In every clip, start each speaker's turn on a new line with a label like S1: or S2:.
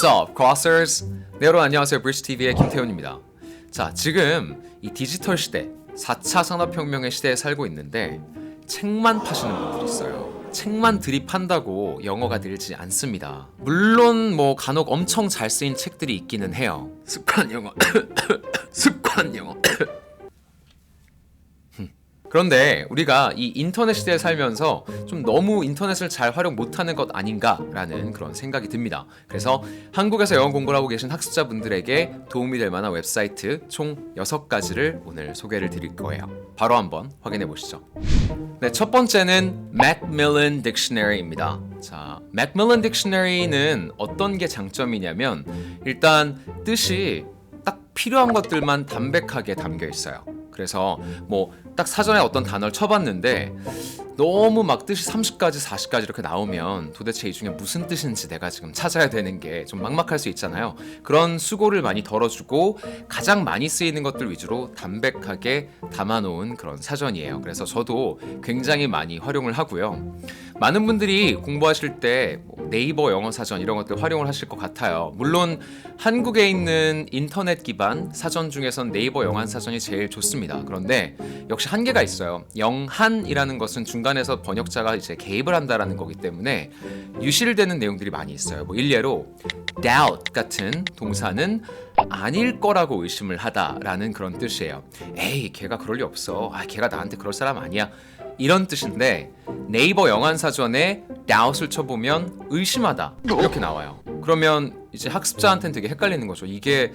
S1: What's up, crossers? 네, 여러분 안녕하세요. 브리시TV의 김태훈입니다. 자, 지금 이 디지털 시대, 4차 산업혁명의 시대에 살고 있는데 책만 파시는 분들이 있어요. 책만 들이판다고 영어가 늘지 않습니다. 물론 뭐 간혹 엄청 잘 쓰인 책들이 있기는 해요. 습관 영어, 습관 영어. 그런데 우리가 이 인터넷 시대에 살면서 좀 너무 인터넷을 잘 활용 못하는 것 아닌가라는 그런 생각이 듭니다. 그래서 한국에서 영어 공부를 하고 계신 학습자분들에게 도움이 될 만한 웹사이트 총 6가지를 오늘 소개를 드릴 거예요. 바로 한번 확인해 보시죠. 네, 첫 번째는 Macmillan Dictionary입니다. 자, Macmillan Dictionary는 어떤 게 장점이냐면 일단 뜻이 딱 필요한 것들만 담백하게 담겨 있어요. 그래서 뭐 딱 사전에 어떤 단어를 쳐봤는데 너무 막 뜻이 30가지, 40가지 이렇게 나오면 도대체 이 중에 무슨 뜻인지 내가 지금 찾아야 되는 게 좀 막막할 수 있잖아요. 그런 수고를 많이 덜어주고 가장 많이 쓰이는 것들 위주로 담백하게 담아놓은 그런 사전이에요. 그래서 저도 굉장히 많이 활용을 하고요. 많은 분들이 공부하실 때 네이버 영어 사전 이런 것들 활용을 하실 것 같아요. 물론 한국에 있는 인터넷 기반 사전 중에선 네이버 영한 사전이 제일 좋습니다. 그런데 역시 한계가 있어요. 영한이라는 것은 중간에서 번역자가 이제 개입을 한다라는 거기 때문에 유실되는 내용들이 많이 있어요. 뭐 일례로 doubt 같은 동사는 아닐 거라고 의심을 하다라는 그런 뜻이에요. 에이, 걔가 그럴 리 없어. 걔가 나한테 그럴 사람 아니야. 이런 뜻인데 네이버 영한 사전에 doubt을 쳐보면 의심하다 이렇게 나와요. 그러면 이제 학습자한테는 되게 헷갈리는 거죠. 이게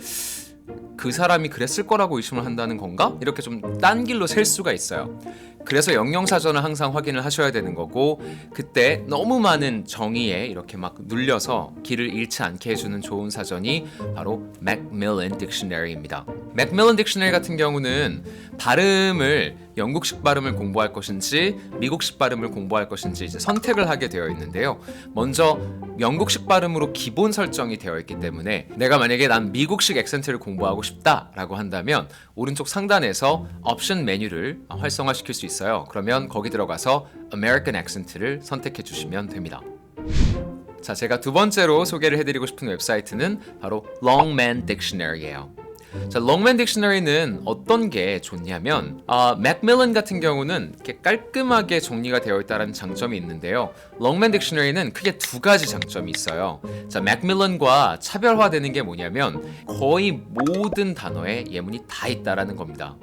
S1: 그 사람이 그랬을 거라고 의심을 한다는 건가? 이렇게 좀 딴 길로 셀 수가 있어요. 그래서 영영사전을 항상 확인을 하셔야 되는 거고, 그때 너무 많은 정의에 이렇게 막 눌려서 길을 잃지 않게 해주는 좋은 사전이 바로 Macmillan Dictionary입니다. Macmillan Dictionary 같은 경우는 발음을 영국식 발음을 공부할 것인지 미국식 발음을 공부할 것인지 이제 선택을 하게 되어 있는데요. 먼저 영국식 발음으로 기본 설정이 되어 있기 때문에 내가 만약에 난 미국식 액센트를 공부하고 싶다라고 한다면 오른쪽 상단에서 옵션 메뉴를 활성화시킬 수 있어요. 그러면 거기 들어가서 American Accent를 선택해 주시면 됩니다. 자, 제가 두 번째로 소개를 해드리고 싶은 웹사이트는 바로 Longman Dictionary예요. 자, Longman Dictionary는 어떤 게 좋냐면 Macmillan 같은 경우는 이렇게 깔끔하게 정리가 되어 있다는 장점이 있는데요. Longman Dictionary는 크게 두 가지 장점이 있어요. 자, Macmillan과 차별화되는 게 뭐냐면 거의 모든 단어에 예문이 다 있다라는 겁니다.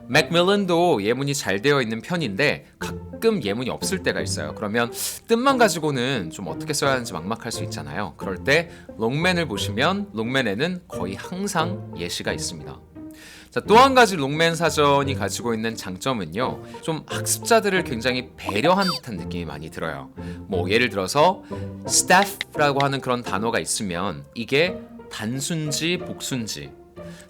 S1: Macmillan도 예문이 잘 되어 있는 편인데 가끔 예문이 없을 때가 있어요. 그러면 뜻만 가지고는 좀 어떻게 써야 하는지 막막할 수 있잖아요. 그럴 때 롱맨을 보시면 롱맨에는 거의 항상 예시가 있습니다. 자, 또 한 가지 롱맨 사전이 가지고 있는 장점은요, 좀 학습자들을 굉장히 배려한 듯한 느낌이 많이 들어요. 뭐 예를 들어서 staff라고 하는 그런 단어가 있으면 이게 단순지 복순지,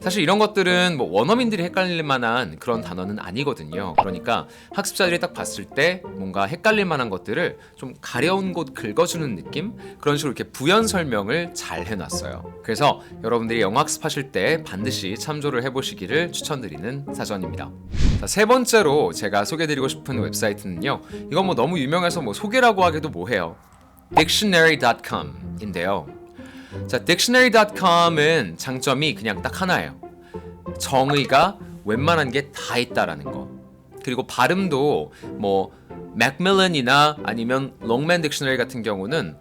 S1: 사실 이런 것들은 뭐 원어민들이 헷갈릴 만한 그런 단어는 아니거든요. 그러니까 학습자들이 딱 봤을 때 뭔가 헷갈릴 만한 것들을 좀 가려운 곳 긁어주는 느낌? 그런 식으로 이렇게 부연 설명을 잘 해놨어요. 그래서 여러분들이 영어 학습하실 때 반드시 참조를 해보시기를 추천드리는 사전입니다. 자, 세 번째로 제가 소개해드리고 싶은 웹사이트는요, 이건 뭐 너무 유명해서 뭐 소개라고 하기도 뭐해요. Dictionary.com인데요. 자, Dictionary.com은 장점이 그냥 딱 하나예요. 정의가 웬만한 게 다 있다라는 거. 그리고 발음도 뭐 Macmillan이나 아니면 Longman Dictionary 같은 경우는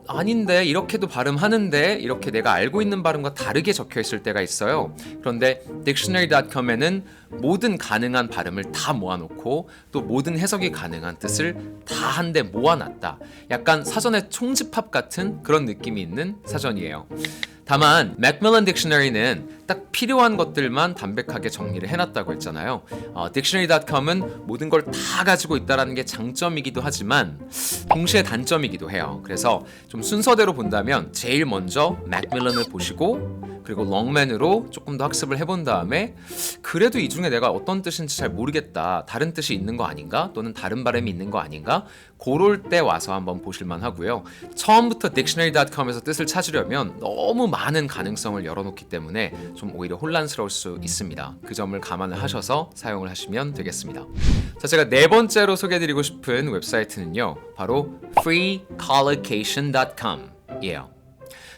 S1: 아닌데 이렇게도 발음하는데 이렇게 내가 알고 있는 발음과 다르게 적혀 있을 때가 있어요. 그런데 Dictionary.com에는 모든 가능한 발음을 다 모아놓고 또 모든 해석이 가능한 뜻을 다 한데 모아놨다. 약간 사전의 총집합 같은 그런 느낌이 있는 사전이에요. 다만 Macmillan Dictionary는 딱 필요한 것들만 담백하게 정리를 해놨다고 했잖아요. Dictionary.com은 모든 걸 다 가지고 있다는 게 장점이기도 하지만 동시에 단점이기도 해요. 그래서 좀 순서대로 본다면 제일 먼저 Macmillan을 보시고 그리고 롱맨으로 조금 더 학습을 해본 다음에 그래도 이 중에 내가 어떤 뜻인지 잘 모르겠다, 다른 뜻이 있는 거 아닌가, 또는 다른 발음이 있는 거 아닌가, 그럴 때 와서 한번 보실만 하고요. 처음부터 Dictionary.com에서 뜻을 찾으려면 너무 많은 가능성을 열어놓기 때문에 좀 오히려 혼란스러울 수 있습니다. 그 점을 감안을 하셔서 사용을 하시면 되겠습니다. 자, 제가 네 번째로 소개해드리고 싶은 웹사이트는요, 바로 freecollocation.com 이에요.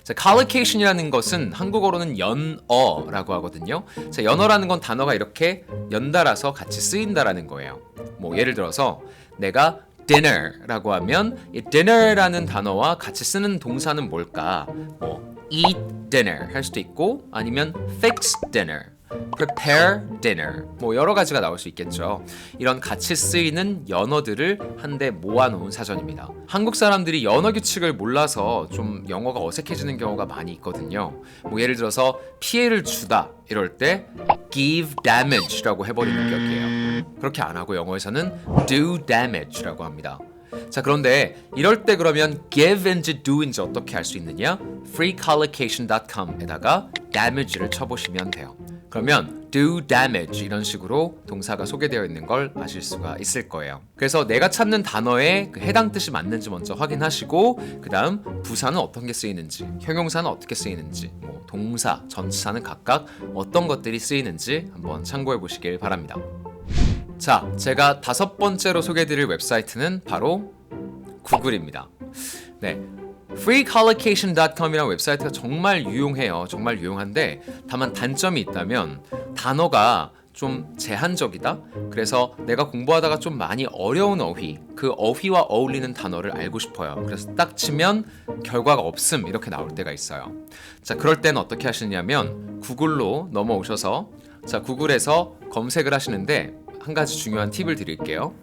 S1: 자, collocation이라는 것은 한국어로는 연어라고 하거든요. 자, 연어라는 건 단어가 이렇게 연달아서 같이 쓰인다라는 거예요. 뭐 예를 들어서 내가 dinner라고 하면 이 dinner라는 단어와 같이 쓰는 동사는 뭘까? 뭐 eat dinner 할 수도 있고 아니면 fix dinner, prepare dinner 뭐 여러 가지가 나올 수 있겠죠. 이런 같이 쓰이는 연어들을 한데 모아놓은 사전입니다. 한국 사람들이 연어 규칙을 몰라서 좀 영어가 어색해지는 경우가 많이 있거든요. 뭐 예를 들어서 피해를 주다 이럴 때 give damage라고 해버리는 격이에요. 그렇게 안 하고 영어에서는 do damage라고 합니다. 자, 그런데 이럴 때 그러면 give인지 do인지 어떻게 할 수 있느냐? freecollocation.com에다가 damage를 쳐보시면 돼요. 그러면 do damage 이런 식으로 동사가 소개되어 있는 걸 아실 수가 있을 거예요. 그래서 내가 찾는 단어에 그 해당 뜻이 맞는지 먼저 확인하시고 그 다음 부사는 어떤 게 쓰이는지, 형용사는 어떻게 쓰이는지, 뭐 동사, 전치사는 각각 어떤 것들이 쓰이는지 한번 참고해 보시길 바랍니다. 자, 제가 5번째로 소개해드릴 웹사이트는 바로 구글입니다. 네, freecollocation.com이라는 웹사이트가 정말 유용해요. 정말 유용한데 다만 단점이 있다면 단어가 좀 제한적이다. 그래서 내가 공부하다가 좀 많이 어려운 어휘, 그 어휘와 어울리는 단어를 알고 싶어요. 그래서 딱 치면 결과가 없음 이렇게 나올 때가 있어요. 자, 그럴 때는 어떻게 하시냐면 구글로 넘어오셔서 자, 구글에서 검색을 하시는데 한 가지 중요한 팁을 드릴게요.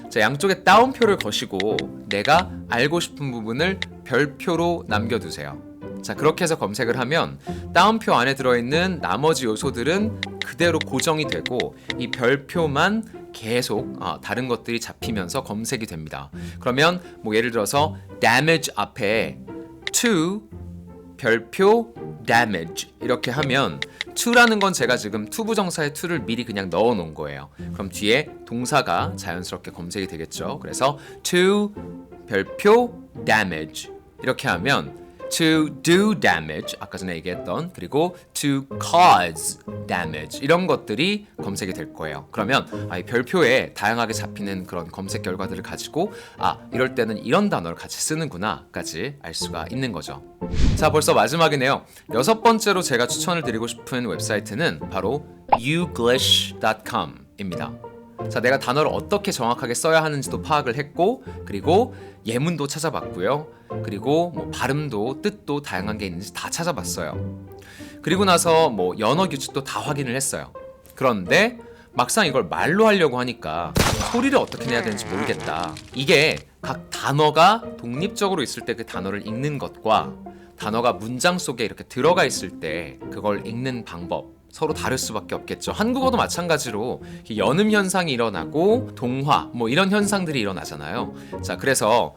S1: 자, 양쪽에 따옴표를 거시고 내가 알고 싶은 부분을 별표로 남겨두세요. 자, 그렇게 해서 검색을 하면 따옴표 안에 들어있는 나머지 요소들은 그대로 고정이 되고 이 별표만 계속 다른 것들이 잡히면서 검색이 됩니다. 그러면 뭐 예를 들어서 damage 앞에 to 별표 damage 이렇게 하면 to라는 건 제가 지금 투부정사의 to를 미리 그냥 넣어 놓은 거예요. 그럼 뒤에 동사가 자연스럽게 검색이 되겠죠. 그래서 to 별표 damage 이렇게 하면 to do damage 아까 전에 얘기했던 그리고 to cause damage 이런 것들이 검색이 될 거예요. 그러면 이 별표에 다양하게 잡히는 그런 검색 결과들을 가지고 이럴 때는 이런 단어를 같이 쓰는구나까지 알 수가 있는 거죠. 자, 벌써 마지막이네요. 6번째로 제가 추천을 드리고 싶은 웹사이트는 바로 youglish.com입니다. 자, 내가 단어를 어떻게 정확하게 써야 하는지도 파악을 했고 그리고 예문도 찾아봤고요. 그리고 뭐 발음도 뜻도 다양한 게 있는지 다 찾아봤어요. 그리고 나서 뭐 연어 규칙도 다 확인을 했어요. 그런데 막상 이걸 말로 하려고 하니까 소리를 어떻게 내야 되는지 모르겠다. 이게 각 단어가 독립적으로 있을 때 그 단어를 읽는 것과 단어가 문장 속에 이렇게 들어가 있을 때 그걸 읽는 방법 서로 다를 수밖에 없겠죠. 한국어도 마찬가지로 연음 현상이 일어나고 동화 뭐 이런 현상들이 일어나잖아요. 자, 그래서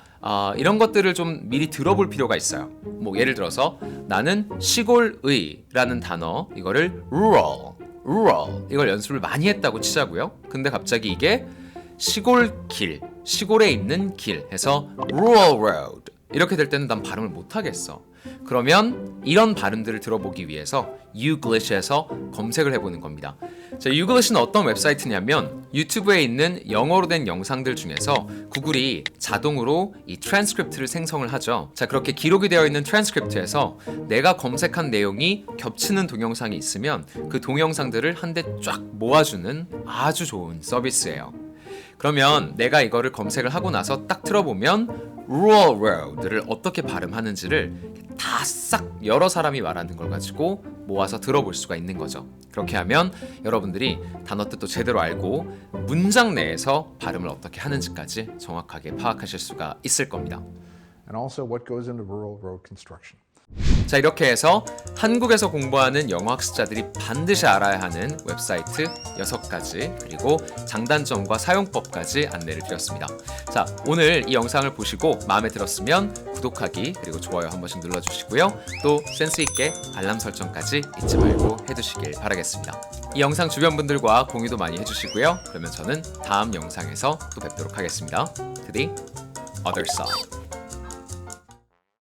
S1: 이런 것들을 좀 미리 들어볼 필요가 있어요. 뭐 예를 들어서 나는 시골의라는 단어 이거를 rural 이걸 연습을 많이 했다고 치자고요. 근데 갑자기 이게 시골길, 시골에 있는 길 해서 rural road 이렇게 될 때는 난 발음을 못 하겠어. 그러면 이런 발음들을 들어보기 위해서 youglish에서 검색을 해보는 겁니다. 자, youglish는 어떤 웹사이트냐면 유튜브에 있는 영어로 된 영상들 중에서 구글이 자동으로 이 트랜스크립트를 생성을 하죠. 자, 그렇게 기록이 되어 있는 트랜스크립트에서 내가 검색한 내용이 겹치는 동영상이 있으면 그 동영상들을 한데 쫙 모아주는 아주 좋은 서비스예요. 그러면 내가 이거를 검색을 하고 나서 딱 틀어보면 rural road를 어떻게 발음하는지를 다 싹 여러 사람이 말하는 걸 가지고 모아서 들어볼 수가 있는 거죠. 그렇게 하면 여러분들이 단어 뜻도 제대로 알고 문장 내에서 발음을 어떻게 하는지까지 정확하게 파악하실 수가 있을 겁니다.
S2: And also what goes into rural road construction.
S1: 자, 이렇게 해서 한국에서 공부하는 영어 학습자들이 반드시 알아야 하는 웹사이트 6가지 그리고 장단점과 사용법까지 안내를 드렸습니다. 자, 오늘 이 영상을 보시고 마음에 들었으면 구독하기 그리고 좋아요 한 번씩 눌러주시고요. 또 센스 있게 알람 설정까지 잊지 말고 해두시길 바라겠습니다. 이 영상 주변 분들과 공유도 많이 해주시고요. 그러면 저는 다음 영상에서 또 뵙도록 하겠습니다. To the other side.